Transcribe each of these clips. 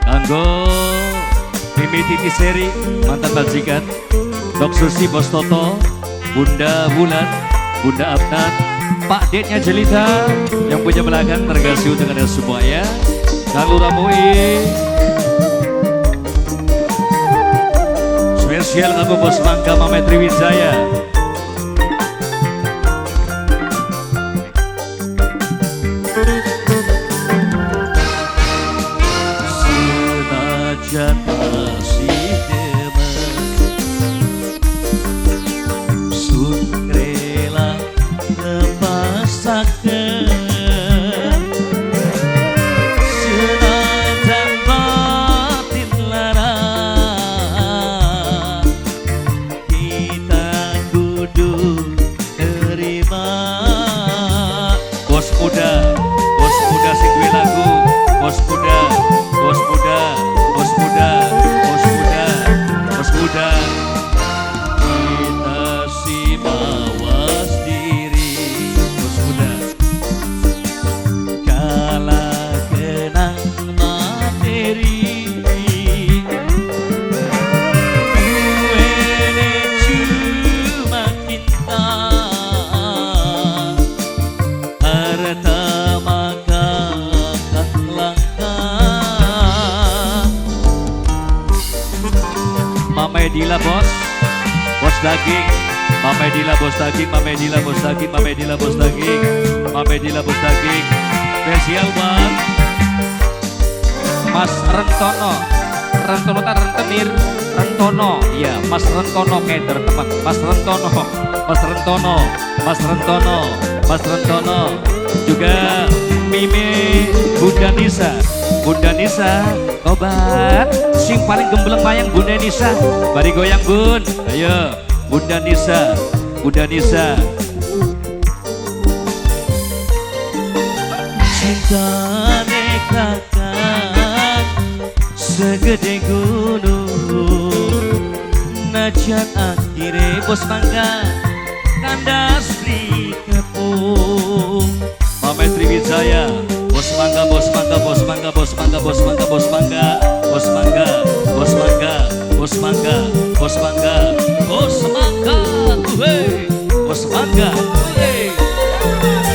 Kanggo Mimi Titi Seri, mantan majikan, Dok Susi, Bos Toto, Bunda Bulan, Bunda Abnan, Pak Dednya Jelita yang punya belakang, terima kasih untuk anda semua ya. Kang Lurah Mui, spesial kanggo Bos Mangga Mama Triwijaya. Senajan masih demen, sun rela lepasaken, senajan batin lara, kita kudu terima. Bos muda sing duwe lagu, bos muda, bos muda, bos muda, bos muda, bos muda. Kita si mawas diri, bos muda. Kalah kenang materi, duene cuma cinta, harta maka langka. Mama Edila bos, bos daging. Mama Edila bos daging, Mama Edila bos daging, Mama Edila bos daging, Mama Edila bos daging. Spesial buat Mas Rentono, Rentono tak Rentenir, Rentono, iya Mas Rentono keder teman, Mas Rentono, Mas Rentono, Mas Rentono, Mas Rentono. Juga Mimi Bunda Nisa, Bunda Nisa obat sing paling gembleng mayang Bunda Nisa, bari goyang bun, ayo Bunda Nisa, Bunda Nisa. Cinta kakak segede gunung, najan akhirnya bos mangga kandas di kepung. Mama Triwijaya, bos mangga, bos mangga, bos mangga, bos mangga, bos mangga, bos mangga, bos mangga, bos mangga, bos mangga, bos mangga, bos mangga, hey, bos mangga, hey.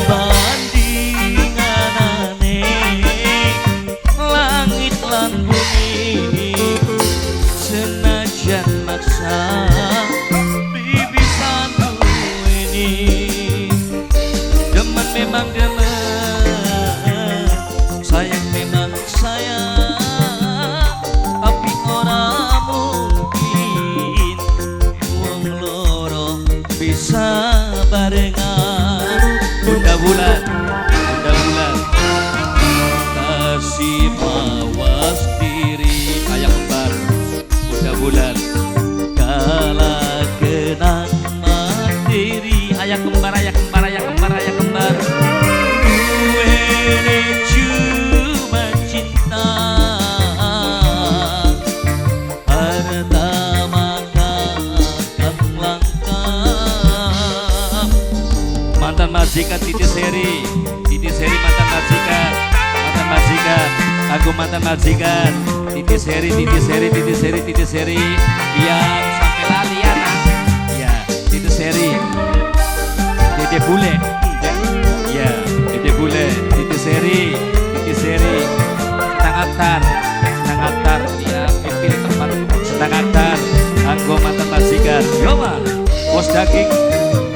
Bandingan aneh, langit lan bumi, senajan maksa bibisan ini, demen memang demen. Sayang memang sayang, tapi ora mungkin wong loro bisa barengan. Bunda Bulan, Bunda Bulan, kasih mawas diri kayak kembar. Bunda Bulan, kalah kenang materi, ayak kembar, ayak kembar, ayak kembar, ayak kembar. Majikan Titi Seri, Titi Seri mantan majikan, mantan majikan, aku mantan majikan, Titi Seri, Titi Seri, Titi Seri, Titi Seri, biar sampai lali ya nak, ya Titi Seri, Dede Bule, ya Dede Bule, Titi Seri, Titi Seri, senang atar, ya pilih tempat, senang atar, aku mantan majikan, yoma, bos daging.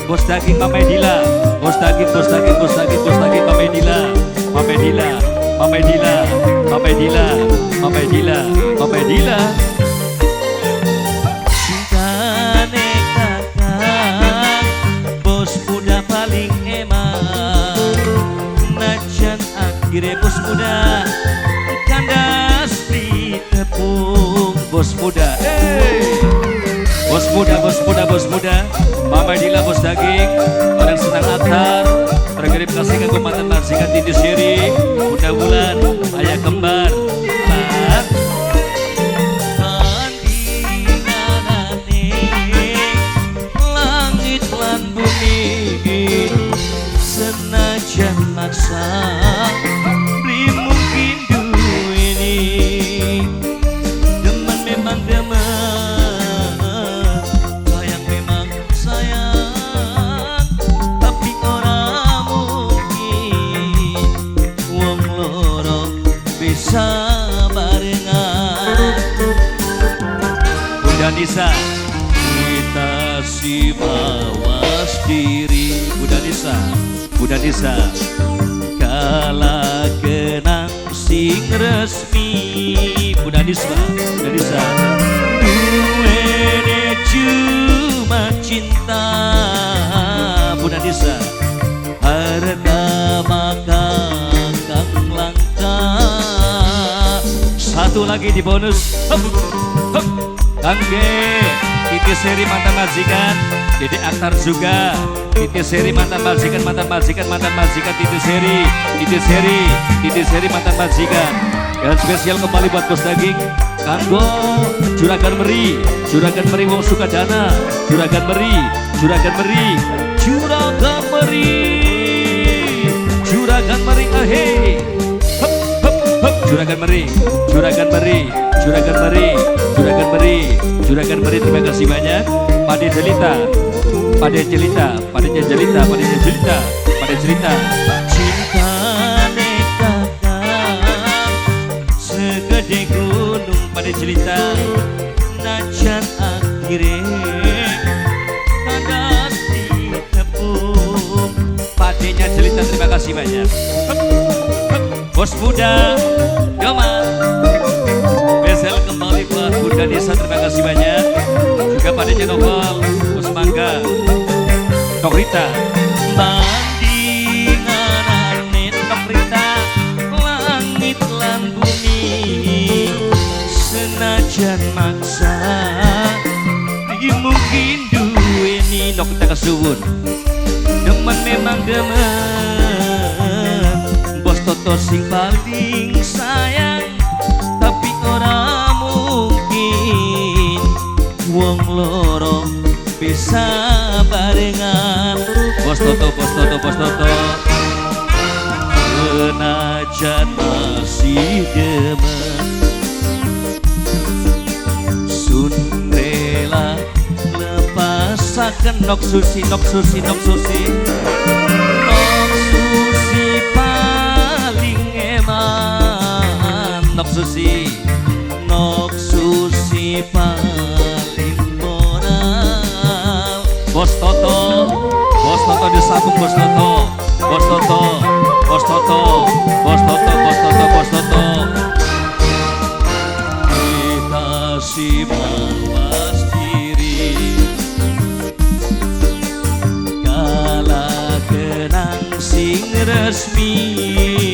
Bos daging Mama Edila, bos daging, bos daging, bos daging, bos daging Mama Edila, Mama Edila, Mama Edila, Mama Edila, Mama Edila, Mama Edila. Cintane kakak, bos muda paling emak, najan akhirnya bos muda kandas di tepung. Bos muda, bos muda, bos muda, bos muda. Mama Edila bos daging, orang senang atar, terima kasih ke mantan majikan Titi Seri, Bunda Bulan, ayah kembar, bisa barengan. Bunda Nisa, kita si mawas diri. Bunda Nisa, Bunda Nisa, kala kenang sing resmi. Bunda Nisa, Bunda Nisa, duwene cuma cinta. Bunda Nisa, harta maka kang langka. Satu lagi di bonus. Hup, hup. Kangge Titi Seri mantan majikan, Dede Aktar juga. Titi Seri mantan majikan, mantan majikan, mantan majikan. Titi Seri, Titi Seri, Titi Seri mantan majikan. Dan spesial kembali buat Bos Daging Kanggo Juragan Meri, Juragan Meri wong Sukadana, Juragan Meri, Juragan Meri, Juragan Meri, Juragan Meri, ahey. Hup, hup, hup. Juragan Meri, Juragan Meri, Juragan Meri, Juragan Meri, Juragan Meri, terima kasih banyak. Pade Jelita, Pade Jelita, Pade Jelita, Pade Jelita, Pade Jelita. Cinta nekakang segede gunung Pade Jelita, najan akhirnya kandas ditepung. Padenya Jelita, terima kasih banyak. Hup, hup. Bos muda, Yoma. Besel kembali buat Bunda Nisa, terima kasih banyak. Juga padanya Novel, Bos Mangga, Nokrita. Bandingan anit Nokrita, langit lan bumi. Senajan maksa, mungkin duweni Nokrita kesuwun. Demen memang demen, Bos Toto sing paling sayang. Tapi ora mungkin wong loro bisa barengan. Bos Toto, Bos Toto, Bos Toto, senajan masih demen, sun rela lepasaken nok susi, nok susi, nok susi, nok susi paling eman. Nok susi, nok susi paling moral. Bos Toto, Bos Toto disambung. Bos Toto, Bos Toto, Bos Toto, Bos Toto, Bos Toto, Bos Toto. Kita si mawas diri, kala kenang sing resmi.